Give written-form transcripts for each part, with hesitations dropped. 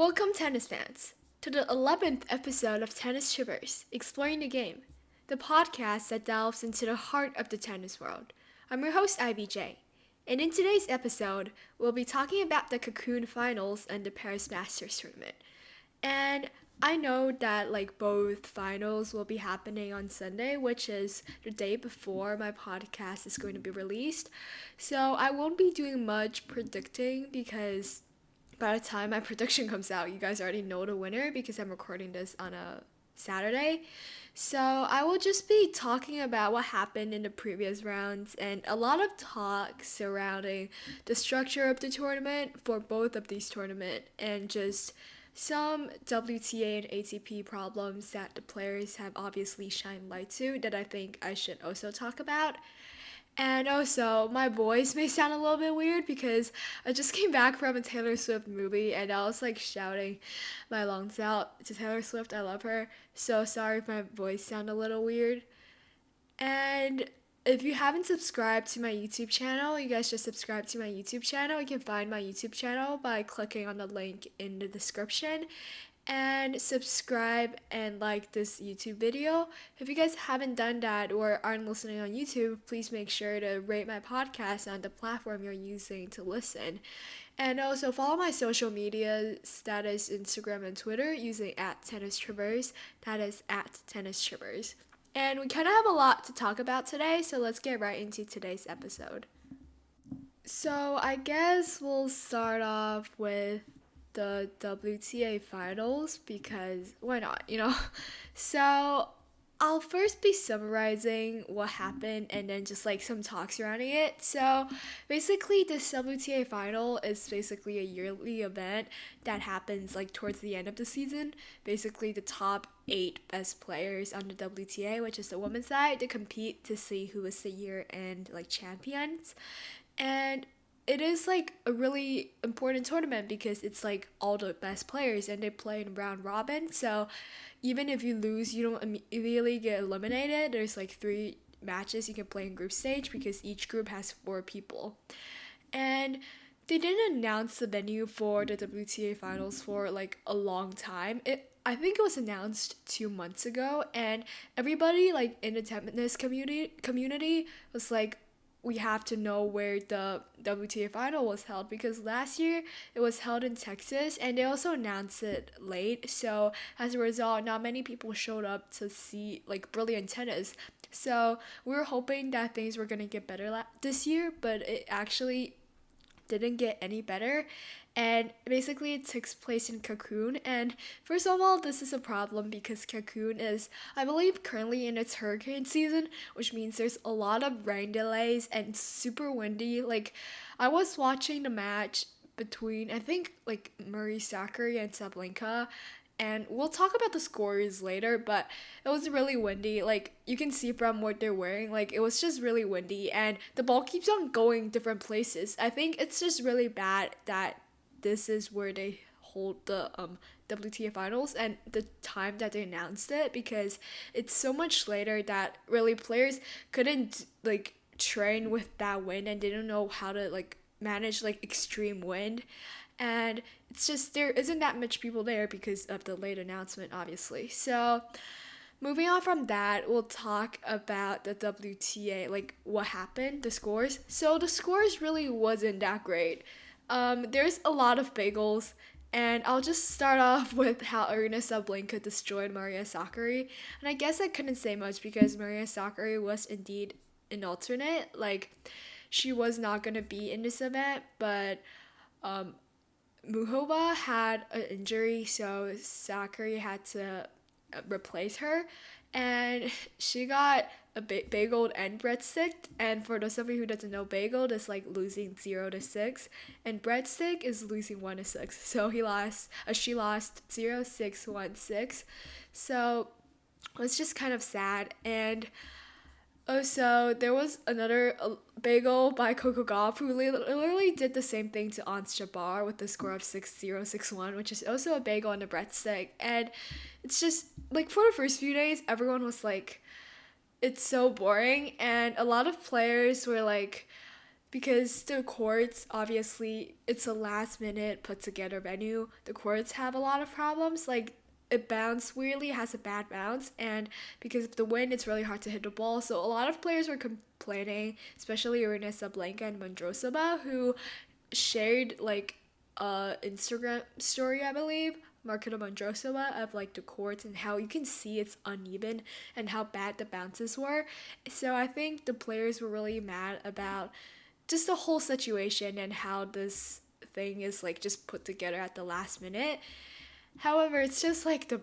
Welcome, tennis fans, to the 11th episode of Tennis Shivers, Exploring the Game, the podcast that delves into the heart of the tennis world. I'm your host, IBJ, and in today's episode, we'll be talking about the Cancun Finals and the Paris Masters tournament. And I know that both finals will be happening on Sunday, which is the day before my podcast is going to be released. So I won't be doing much predicting because by the time my prediction comes out, you guys already know the winner because I'm recording this on a Saturday. So I will just be talking about what happened in the previous rounds and a lot of talk surrounding the structure of the tournament for both of these tournaments and just some WTA and ATP problems that the players have obviously shined light to that I think I should also talk about. And also, my voice may sound a little bit weird because I just came back from a Taylor Swift movie and I was shouting my lungs out to Taylor Swift. I love her. So sorry if my voice sounded a little weird. And if you haven't subscribed to my YouTube channel, you guys just subscribe to my YouTube channel. You can find my YouTube channel by clicking on the link in the description and subscribe and like this YouTube video. If you guys haven't done that or aren't listening on YouTube, please make sure to rate my podcast on the platform you're using to listen. And also follow my social media, that is Instagram and Twitter, using @TennisTrivers. That is @TennisTrivers. And we kind of have a lot to talk about today, so let's get right into today's episode. So I guess we'll start off with the WTA Finals because why not? So I'll first be summarizing what happened and then just some talk surrounding it. So basically, this WTA Final is basically a yearly event that happens towards the end of the season. Basically, the top 8 best players on the WTA, which is the women's side, to compete to see who is the year-end champions. And it is a really important tournament because it's all the best players and they play in round robin. So even if you lose, you don't immediately get eliminated. There's 3 matches you can play in group stage because each group has 4 people. And they didn't announce the venue for the WTA Finals for a long time. I think it was announced 2 months ago, and everybody in the tennis community was we have to know where the WTA final was held because last year it was held in Texas and they also announced it late. So as a result, not many people showed up to see brilliant tennis. So we were hoping that things were gonna get better this year, but it actually didn't get any better. And basically it takes place in Cancun, and first of all, this is a problem because Cancun is, I believe, currently in its hurricane season, which means there's a lot of rain delays and super windy. I was watching the match between, I think, Murray Sakkari and Sabalenka, and we'll talk about the scores later, but it was really windy. You can see from what they're wearing, it was just really windy and the ball keeps on going different places. I think it's just really bad that this is where they hold the WTA finals and the time that they announced it because it's so much later that really players couldn't train with that wind and they don't know how to manage extreme wind. And it's just there isn't that much people there because of the late announcement, obviously. So moving on from that, we'll talk about the WTA, what happened, the scores. So the scores really wasn't that great. There's a lot of bagels, and I'll just start off with how Arina Sabalenka destroyed Maria Sakkari. And I guess I couldn't say much because Maria Sakkari was indeed an alternate. She was not gonna be in this event, but Muhova had an injury, so Sakkari had to replace her, and she got a bageled and breadstick. And for those of you who doesn't know, bageled is losing 0-6, and breadstick is losing 1-6. So she lost 0-6, 1-6. So it's just kind of sad. And also, there was another bagel by Coco Gauff who literally did the same thing to Ons Jabbar with the score of 6-0, 6-1, which is also a bagel and a breadstick. And it's just, for the first few days, everyone was it's so boring. And a lot of players were because the courts, obviously it's a last minute put together venue. The courts have a lot of problems, like it bounced weirdly, has a bad bounce, and because of the wind it's really hard to hit the ball. So a lot of players were complaining, especially Arena Sablenka and Mondrosova, who shared like a Instagram story, I believe, Marketa Mondrosova, of like the courts and how you can see it's uneven and how bad the bounces were. So I think the players were really mad about just the whole situation and how this thing is like just put together at the last minute. However, it's just like the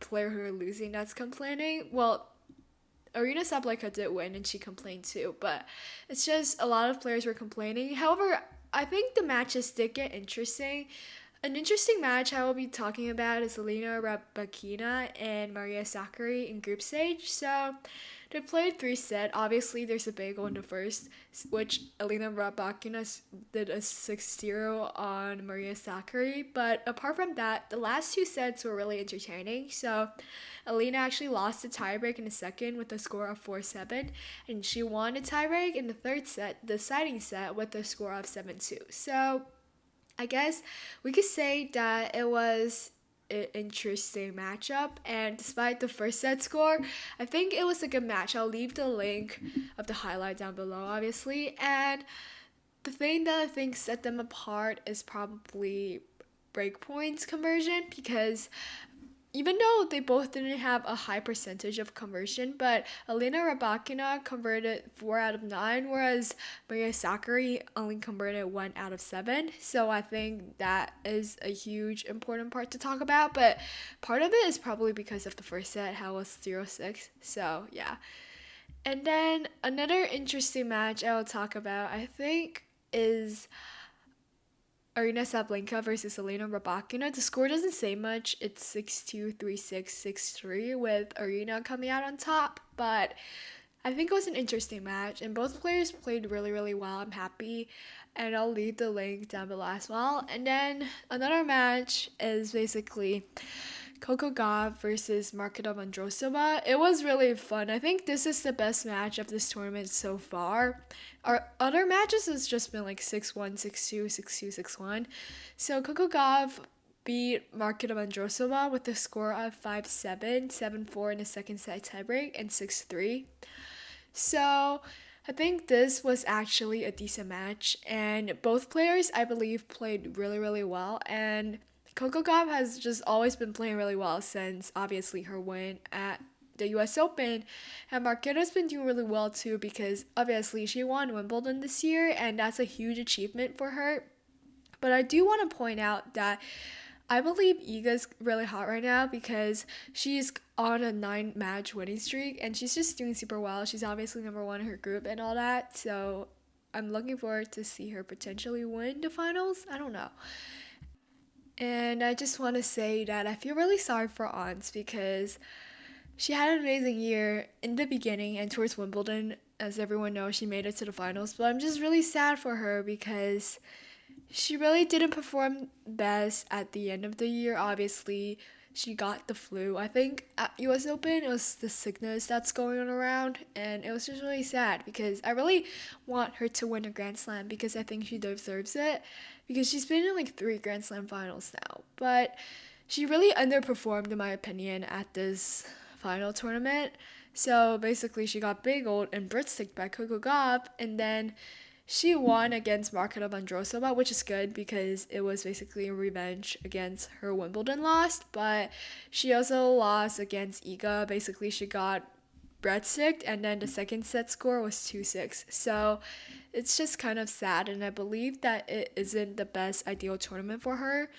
player who are losing that's complaining. Well, Arena Sabalenka did win and she complained too, but it's just a lot of players were complaining. However, I think the matches did get interesting. An interesting match I will be talking about is Elena Rybakina and Maria Sakkari in group stage. So they played 3 set. Obviously, there's a big one in the first, which Elena Rybakina did a 6-0 on Maria Sakkari. But apart from that, the last 2 sets were really entertaining. So Elena actually lost the tiebreak in the second with a score of 4-7, and she won the tiebreak in the third set, the deciding set, with a score of 7-2. So I guess we could say that it was an interesting matchup, and despite the first set score, I think it was a good match. I'll leave the link of the highlight down below, obviously. And the thing that I think set them apart is probably breakpoints conversion, because even though they both didn't have a high percentage of conversion, but Elena Rybakina converted 4 out of 9, whereas Maria Sakkari only converted 1 out of 7. So I think that is a huge important part to talk about, but part of it is probably because of the first set, how it was 0-6. So yeah. And then another interesting match I will talk about, I think, is Arena Sablenka versus Elena Rybakina. The score doesn't say much. It's 6-2, 3-6, 6-3, with Arena coming out on top. But I think it was an interesting match, and both players played really, really well. I'm happy, and I'll leave the link down below as well. And then another match is basically Coco Gauff versus Marketa Vondrousova. It was really fun. I think this is the best match of this tournament so far. Our other matches has just been like 6-1, 6-2, 6-2, 6-1. So Coco Gauff beat Marketa Vondrousova with a score of 5-7, 7-4 in the second set tiebreak, and 6-3. So I think this was actually a decent match, and both players, I believe, played really, really well. And Coco Gauff has just always been playing really well since obviously her win at the US Open, and Marketa's been doing really well too, because obviously she won Wimbledon this year, and that's a huge achievement for her. But I do want to point out that I believe Iga's really hot right now, because she's on a 9-match winning streak and she's just doing super well. She's obviously number 1 in her group and all that, so I'm looking forward to see her potentially win the finals. I don't know. And I just want to say that I feel really sorry for Ons, because she had an amazing year in the beginning and towards Wimbledon. As everyone knows, she made it to the finals. But I'm just really sad for her, because she really didn't perform best at the end of the year. Obviously, she got the flu. I think at US Open, it was the sickness that's going on around. And it was just really sad, because I really want her to win a Grand Slam, because I think she deserves it. Because she's been in like 3 Grand Slam finals now. But she really underperformed, in my opinion, at this final tournament. So basically, she got bagelled and Britsticked by Coco Gauff, and then she won against Marketa Vondrousova, which is good, because it was basically a revenge against her Wimbledon loss. But she also lost against Iga. Basically, she got Britsticked, and then the second set score was 2-6. So it's just kind of sad, and I believe that it isn't the best ideal tournament for her.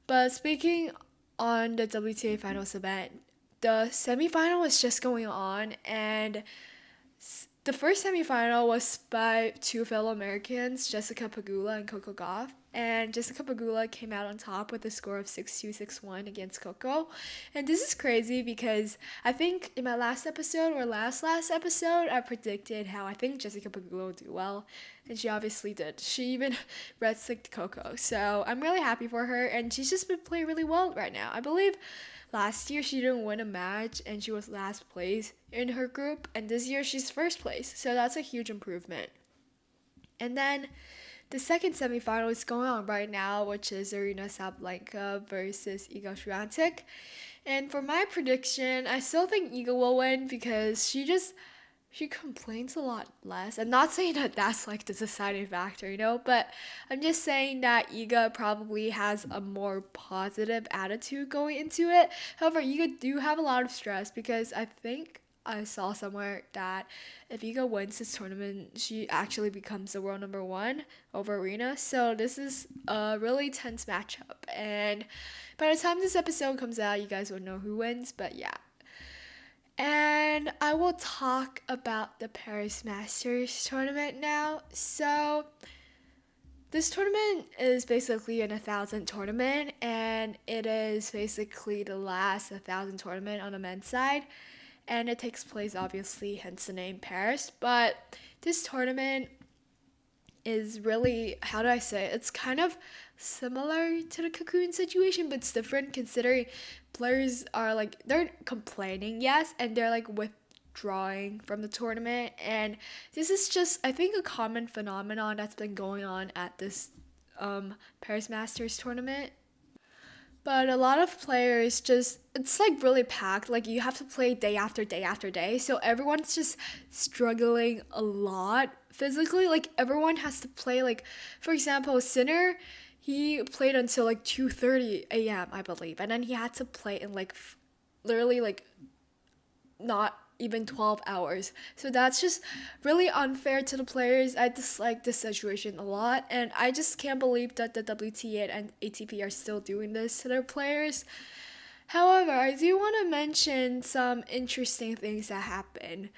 But speaking on the WTA Finals event, the semifinal was just going on, and the first semifinal was by 2 fellow Americans, Jessica Pegula and Coco Gauff. And Jessica Pegula came out on top with a score of 6-2, 6-1 against Coco. And this is crazy, because I think in my last episode, or last episode, I predicted how I think Jessica Pegula would do well. And she obviously did. She even red sticked Coco. So I'm really happy for her, and she's just been playing really well right now. I believe last year she didn't win a match and she was last place in her group, and this year she's first place. So that's a huge improvement. And then the second semifinal is going on right now, which is Arena Sabalenka versus Iga Swiatek. And for my prediction, I still think Iga will win because she complains a lot less. I'm not saying that that's like the deciding factor, but I'm just saying that Iga probably has a more positive attitude going into it. However, Iga do have a lot of stress because I think I saw somewhere that if Iga wins this tournament, she actually becomes the world number one over Arena. So this is a really tense matchup. And by the time this episode comes out, you guys will know who wins. But yeah, and I will talk about the Paris Masters tournament now. So, this tournament is basically an 1,000 tournament, and it is basically the last 1,000 tournament on the men's side. And it takes place, obviously, hence the name Paris. But this tournament is really, how do I say it? It's kind of similar to the Cancun situation, but it's different considering players are like, they're complaining, yes, and they're like withdrawing from the tournament. And this is just, I think, a common phenomenon that's been going on at this Paris Masters tournament. But a lot of players just, it's like really packed. Like you have to play day after day after day. So everyone's just struggling a lot physically. Like everyone has to play, like, for example, Sinner, he played until like 2:30 a.m., I believe. And then he had to play in like literally like not even 12 hours. So that's just really unfair to the players. I dislike this situation a lot, and I just can't believe that the WTA and ATP are still doing this to their players. However, I do want to mention some interesting things that happen.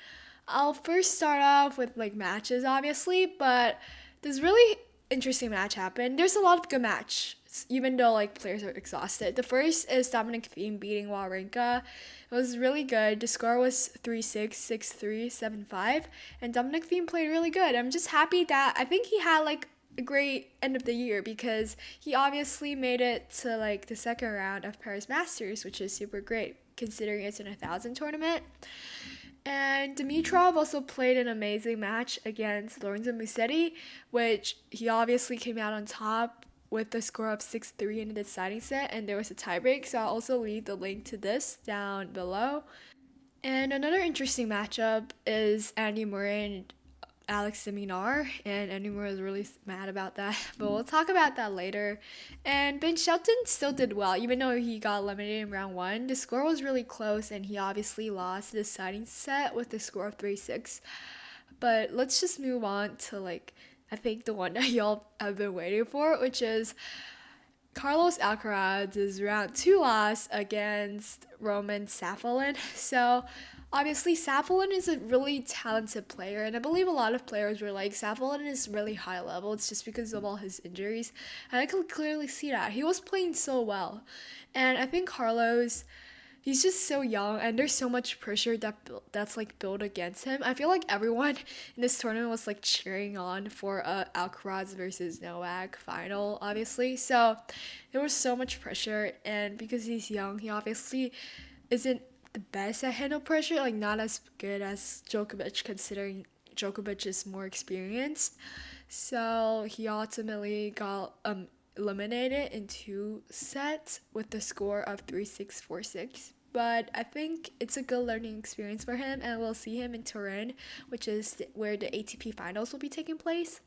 I'll first start off with like matches, obviously, but this really interesting match happened. There's a lot of good match, even though like players are exhausted. The first is Dominic Thiem beating Wawrinka. It was really good. The score was 3-6, 6-3, 7-5, and Dominic Thiem played really good. I'm just happy that I think he had like a great end of the year because he obviously made it to like the second round of Paris Masters, which is super great considering it's an 1,000 tournament. And Dimitrov also played an amazing match against Lorenzo Musetti, which he obviously came out on top with the score of 6-3 in the deciding set, and there was a tiebreak, so I'll also leave the link to this down below. And another interesting matchup is Andy Murray and Alex de Minaur, and Andy Murray was really mad about that, but we'll talk about that later. And Ben Shelton still did well, even though he got eliminated in round one. The score was really close, and he obviously lost the deciding set with the score of 3-6. But let's just move on to like, I think the one that y'all have been waiting for, which is Carlos Alcaraz's round 2 loss against Roman Safiullin. So obviously Safiullin is a really talented player, and I believe a lot of players were like, Safiullin is really high level. It's just because of all his injuries, and I could clearly see that. He was playing so well, and I think Carlos, he's just so young, and there's so much pressure that's like built against him. I feel like everyone in this tournament was like cheering on for Alcaraz versus Novak final, obviously. So there was so much pressure, and because he's young, he obviously isn't the best at handle pressure, like not as good as Djokovic, considering Djokovic is more experienced. So he ultimately got eliminated in 2 sets with the score of 3-6, 4-6. But I think it's a good learning experience for him, and we'll see him in Turin, which is where the ATP Finals will be taking place.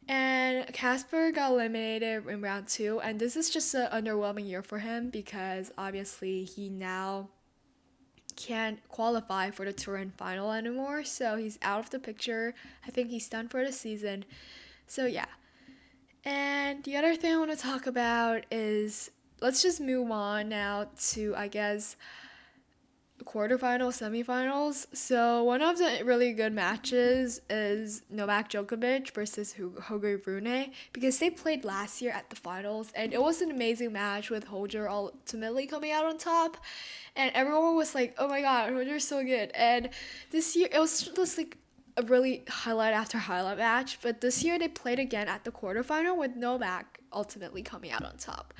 And Casper got eliminated in round 2, and this is just an underwhelming year for him because obviously he now can't qualify for the Turin final anymore, so he's out of the picture. I think he's done for the season. So yeah. And the other thing I want to talk about is, let's just move on now to, I guess, quarterfinals, semifinals. So one of the really good matches is Novak Djokovic versus Holger Rune, because they played last year at the finals, and it was an amazing match with Holger ultimately coming out on top, and everyone was like, oh my god, Holger's so good. And this year it was just like a really highlight after highlight match, but this year they played again at the quarterfinal with Novak ultimately coming out on top.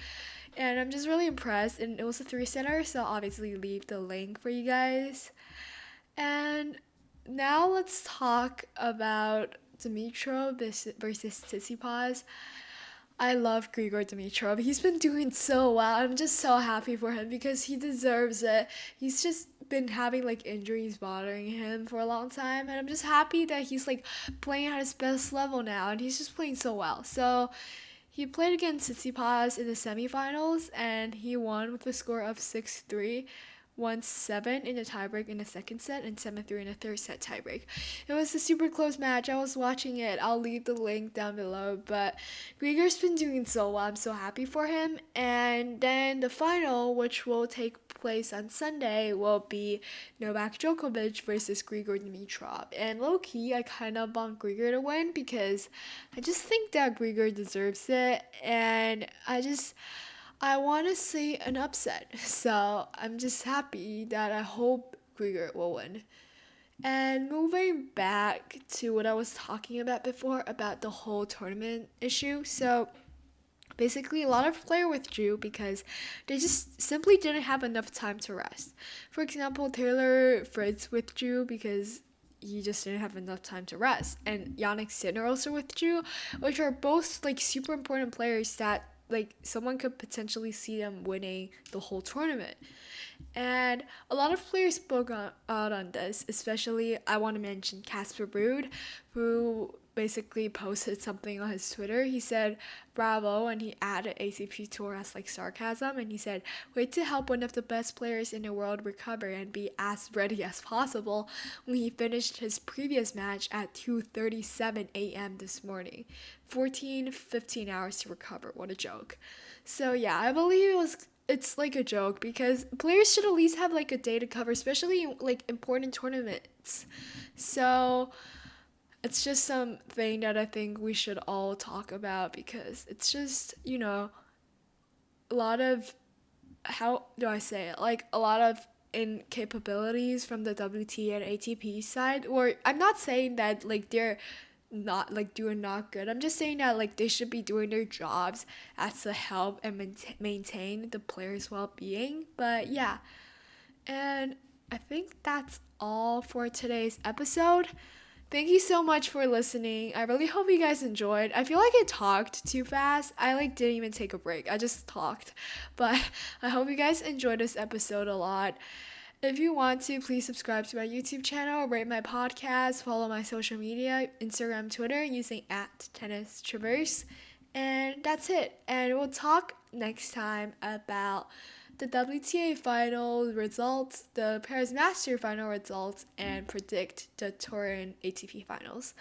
And I'm just really impressed, and it was a 3-setter, so I'll obviously leave the link for you guys. And now let's talk about Dimitrov versus Tsitsipas. I love Grigor Dimitrov. He's been doing so well. I'm just so happy for him because he deserves it. He's just been having like injuries bothering him for a long time, and I'm just happy that he's like playing at his best level now, and he's just playing so well. So he played against Tsitsipas in the semifinals, and he won with a score of 6-3, 1-7 in the tiebreak in the second set, and 7-3 in the third set tiebreak. It was a super close match. I was watching it. I'll leave the link down below. But Grigor's been doing so well. I'm so happy for him. And then the final, which will take place on Sunday, will be Novak Djokovic versus Grigor Dimitrov. And low key, I kind of want Grigor to win because I just think that Grigor deserves it. And I want to see an upset. So I'm just happy that I hope Grigor will win. And moving back to what I was talking about before about the whole tournament issue. So basically, a lot of players withdrew because they just simply didn't have enough time to rest. For example, Taylor Fritz withdrew because he just didn't have enough time to rest, and Yannick Sinner also withdrew, which are both like super important players that like someone could potentially see them winning the whole tournament. And a lot of players spoke out on this, especially I want to mention Casper Ruud, who basically posted something on his Twitter. He said, "Bravo," and he added ATP Tour as like sarcasm, and he said, "Wait to help one of the best players in the world recover and be as ready as possible," when he finished his previous match at 2:37 a.m. this morning. 15 hours to recover. What a joke. So yeah, I believe it's like a joke because players should at least have like a day to cover, especially like important tournaments. So it's just something that I think we should all talk about because it's just, a lot of, how do I say it? Like a lot of incapabilities from the WTA and ATP side. Or I'm not saying that like they're not like doing not good. I'm just saying that like they should be doing their jobs as to help and maintain the players' well-being. But yeah, and I think that's all for today's episode. Thank you so much for listening. I really hope you guys enjoyed. I feel like I talked too fast. I like didn't even take a break. I just talked. But I hope you guys enjoyed this episode a lot. If you want to, please subscribe to my YouTube channel, rate my podcast, follow my social media, Instagram, Twitter, using @TennisTraverse. And that's it. And we'll talk next time about the WTA final results, the Paris Master final results, and predict the Turin ATP finals.